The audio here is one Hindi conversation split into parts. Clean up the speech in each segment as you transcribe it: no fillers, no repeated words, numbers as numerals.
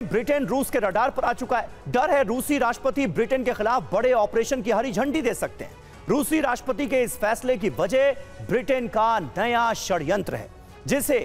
ब्रिटेन रूस के रडार पर आ चुका है। डर है रूसी राष्ट्रपति ब्रिटेन के खिलाफ बड़े ऑपरेशन की हरी झंडी दे सकते हैं। रूसी राष्ट्रपति के इस फैसले की वजह ब्रिटेन का नया षड्यंत्र है, जिसे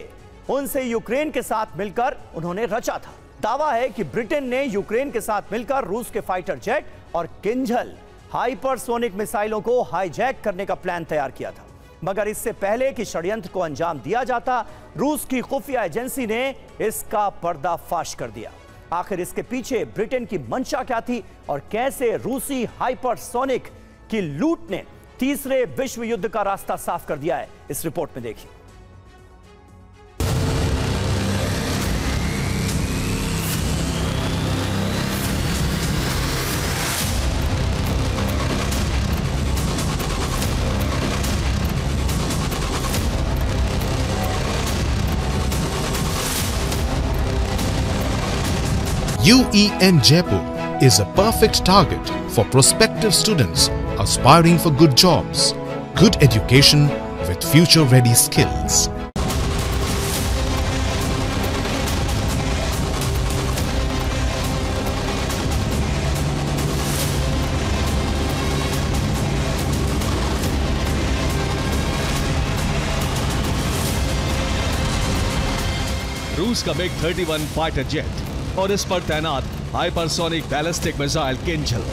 उनसे यूक्रेन के साथ मिलकर उन्होंने रचा था। दावा है कि ब्रिटेन ने यूक्रेन के साथ मिलकर रूस के फाइटर जेट और किंजल हाइपरसोनिक मिसाइलों को हाईजैक करने का प्लान तैयार किया था। मगर इससे पहले कि षड्यंत्र को अंजाम दिया जाता, रूस की खुफिया एजेंसी ने इसका पर्दाफाश कर दिया। आखिर इसके पीछे ब्रिटेन की मंशा क्या थी और कैसे रूसी हाइपरसोनिक की लूट ने तीसरे विश्व युद्ध का रास्ता साफ कर दिया है, इस रिपोर्ट में देखिए। UEN Jaipur is a perfect target for prospective students aspiring for good jobs, good education with future-ready skills. रूस का MiG-31 फाइटर जेट और इस पर तैनात हाइपरसोनिक बैलिस्टिक मिसाइल किंजल।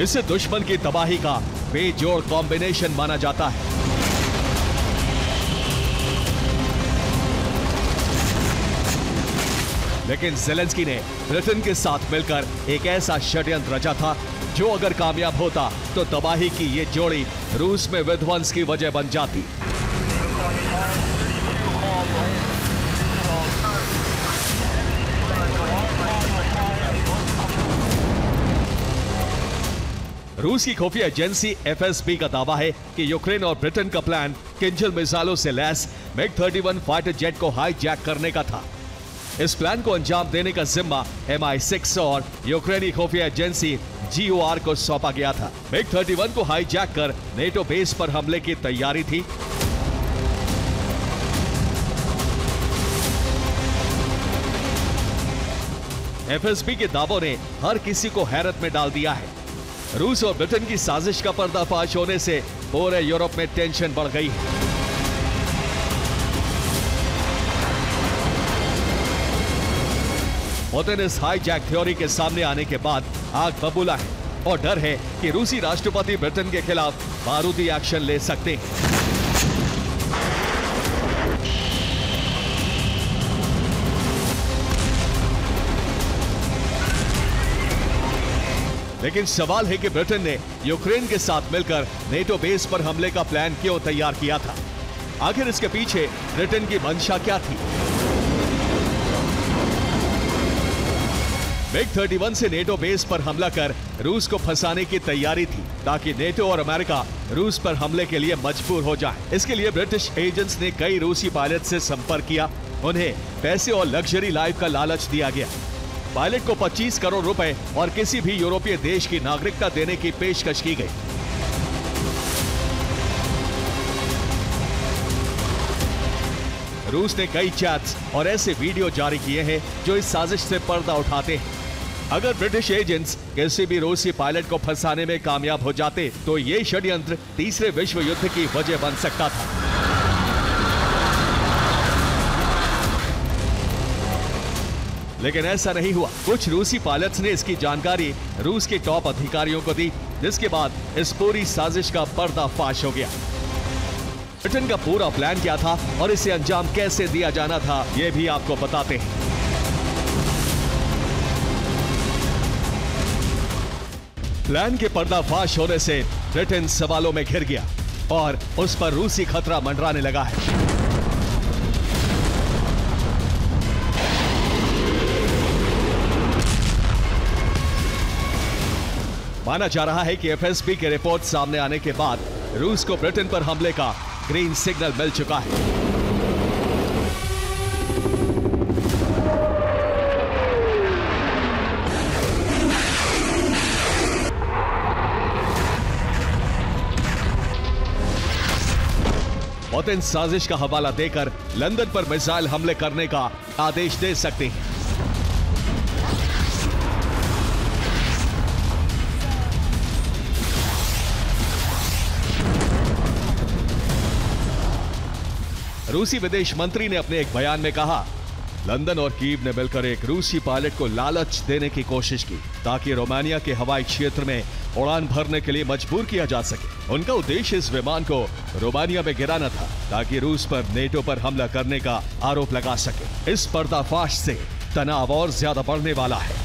इसे दुश्मन की तबाही का बेजोड़ कॉम्बिनेशन माना जाता है। लेकिन ज़ेलेंस्की ने ब्रिटेन के साथ मिलकर एक ऐसा षड्यंत्र रचा था जो अगर कामयाब होता तो तबाही की ये जोड़ी रूस में विध्वंस की वजह बन जाती। रूस की खुफिया एजेंसी FSB का दावा है कि यूक्रेन और ब्रिटेन का प्लान किंजल मिसाइलों से लैस MiG-31 फाइटर जेट को हाईजैक करने का था। इस प्लान को अंजाम देने का जिम्मा MI6 और यूक्रेनी खुफिया एजेंसी GOR को सौंपा गया था। MiG-31 को हाईजैक कर नेटो बेस पर हमले की तैयारी थी। FSB के दावों ने हर किसी को हैरत में डाल दिया है। रूस और ब्रिटेन की साजिश का पर्दाफाश होने से पूरे यूरोप में टेंशन बढ़ गई है। पुतिन इस हाईजैक थ्योरी के सामने आने के बाद आग बबूला है और डर है कि रूसी राष्ट्रपति ब्रिटेन के खिलाफ बारूदी एक्शन ले सकते हैं। लेकिन सवाल है कि ब्रिटेन ने यूक्रेन के साथ मिलकर नेटो बेस पर हमले का प्लान क्यों तैयार किया था? आखिर इसके पीछे ब्रिटेन की मंशा क्या थी? MiG-31 से नेटो बेस पर हमला कर रूस को फंसाने की तैयारी थी ताकि नेटो और अमेरिका रूस पर हमले के लिए मजबूर हो जाए। इसके लिए ब्रिटिश एजेंट्स ने कई रूसी पायलट से संपर्क किया। उन्हें पैसे और लग्जरी लाइफ का लालच दिया गया। पायलट को 25 करोड़ रुपए और किसी भी यूरोपीय देश की नागरिकता देने की पेशकश की गई। रूस ने कई चैट्स और ऐसे वीडियो जारी किए हैं जो इस साजिश से पर्दा उठाते हैं। अगर ब्रिटिश एजेंट्स किसी भी रूसी पायलट को फंसाने में कामयाब हो जाते तो ये षड्यंत्र तीसरे विश्व युद्ध की वजह बन सकता था। लेकिन ऐसा नहीं हुआ। कुछ रूसी पायलट्स ने इसकी जानकारी रूस के टॉप अधिकारियों को दी, जिसके बाद इस पूरी साजिश का पर्दाफाश हो गया। ब्रिटेन का पूरा प्लान क्या था और इसे अंजाम कैसे दिया जाना था, यह भी आपको बताते हैं। प्लान के पर्दाफाश होने से ब्रिटेन सवालों में घिर गया और उस पर रूसी खतरा मंडराने लगा है। माना जा रहा है कि FSB की रिपोर्ट सामने आने के बाद रूस को ब्रिटेन पर हमले का ग्रीन सिग्नल मिल चुका है। पुतिन साजिश का हवाला देकर लंदन पर मिसाइल हमले करने का आदेश दे सकते हैं। रूसी विदेश मंत्री ने अपने एक बयान में कहा, लंदन और कीव ने मिलकर एक रूसी पायलट को लालच देने की कोशिश की ताकि रोमानिया के हवाई क्षेत्र में उड़ान भरने के लिए मजबूर किया जा सके। उनका उद्देश्य इस विमान को रोमानिया में गिराना था ताकि रूस पर नेटो पर हमला करने का आरोप लगा सके। इस पर्दाफाश से तनाव और ज्यादा बढ़ने वाला है।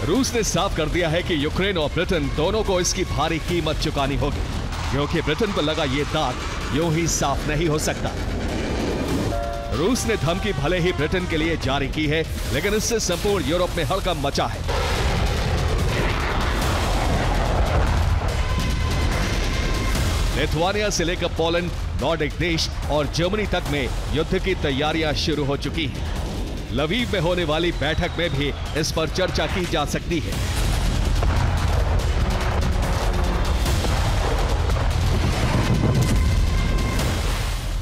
रूस ने साफ कर दिया है कि यूक्रेन और ब्रिटेन दोनों को इसकी भारी कीमत चुकानी होगी, क्योंकि ब्रिटेन पर लगा ये दाग यूं ही साफ नहीं हो सकता। रूस ने धमकी भले ही ब्रिटेन के लिए जारी की है, लेकिन इससे संपूर्ण यूरोप में हड़कंप मचा है। लिथुआनिया से लेकर पोलैंड, नॉर्डिक देश और जर्मनी तक में युद्ध की तैयारियां शुरू हो चुकी हैं। लवीव में होने वाली बैठक में भी इस पर चर्चा की जा सकती है।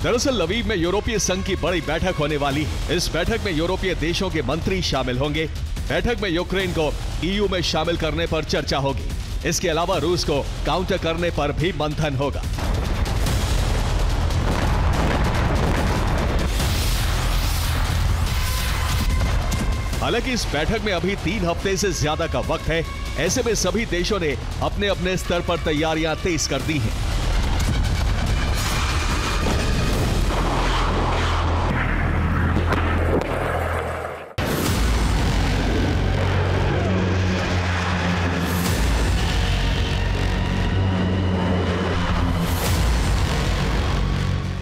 दरअसल लवीव में यूरोपीय संघ की बड़ी बैठक होने वाली है। इस बैठक में यूरोपीय देशों के मंत्री शामिल होंगे। बैठक में यूक्रेन को ईयू में शामिल करने पर चर्चा होगी। इसके अलावा रूस को काउंटर करने पर भी मंथन होगा। हालांकि इस बैठक में अभी 3 हफ्ते से ज्यादा का वक्त है। ऐसे में सभी देशों ने अपने अपने स्तर पर तैयारियां तेज कर दी हैं।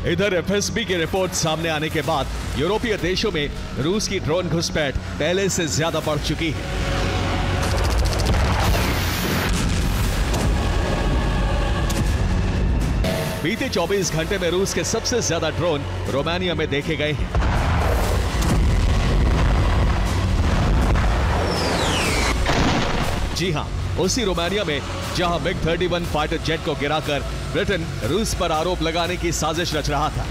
इधर एफएसबी की रिपोर्ट सामने आने के बाद यूरोपीय देशों में रूस की ड्रोन घुसपैठ पहले से ज्यादा बढ़ चुकी है। बीते 24 घंटे में रूस के सबसे ज्यादा ड्रोन रोमानिया में देखे गए हैं। जी हां, उसी रोमानिया में जहां MiG-31 फाइटर जेट को गिराकर ब्रिटेन रूस पर आरोप लगाने की साजिश रच रहा था।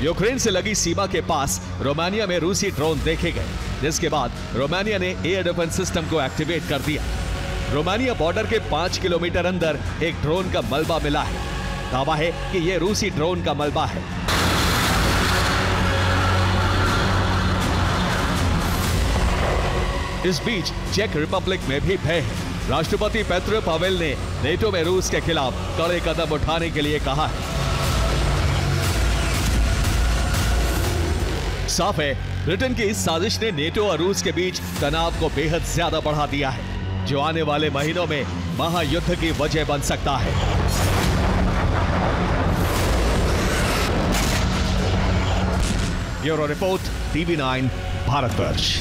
यूक्रेन से लगी सीमा के पास रोमानिया में रूसी ड्रोन देखे गए, जिसके बाद रोमानिया ने एयर डिफेंस सिस्टम को एक्टिवेट कर दिया। रोमानिया बॉर्डर के 5 किलोमीटर अंदर एक ड्रोन का मलबा मिला है। दावा है कि यह रूसी ड्रोन का मलबा है। इस बीच चेक रिपब्लिक में भी भय है। राष्ट्रपति पेट्रो पावेल ने नेटो में रूस के खिलाफ कड़े कदम उठाने के लिए कहा है। साफ है, ब्रिटेन की इस साजिश ने नेटो और रूस के बीच तनाव को बेहद ज्यादा बढ़ा दिया है, जो आने वाले महीनों में महायुद्ध की वजह बन सकता है। Bureau report, TV9 Bharatvarsh.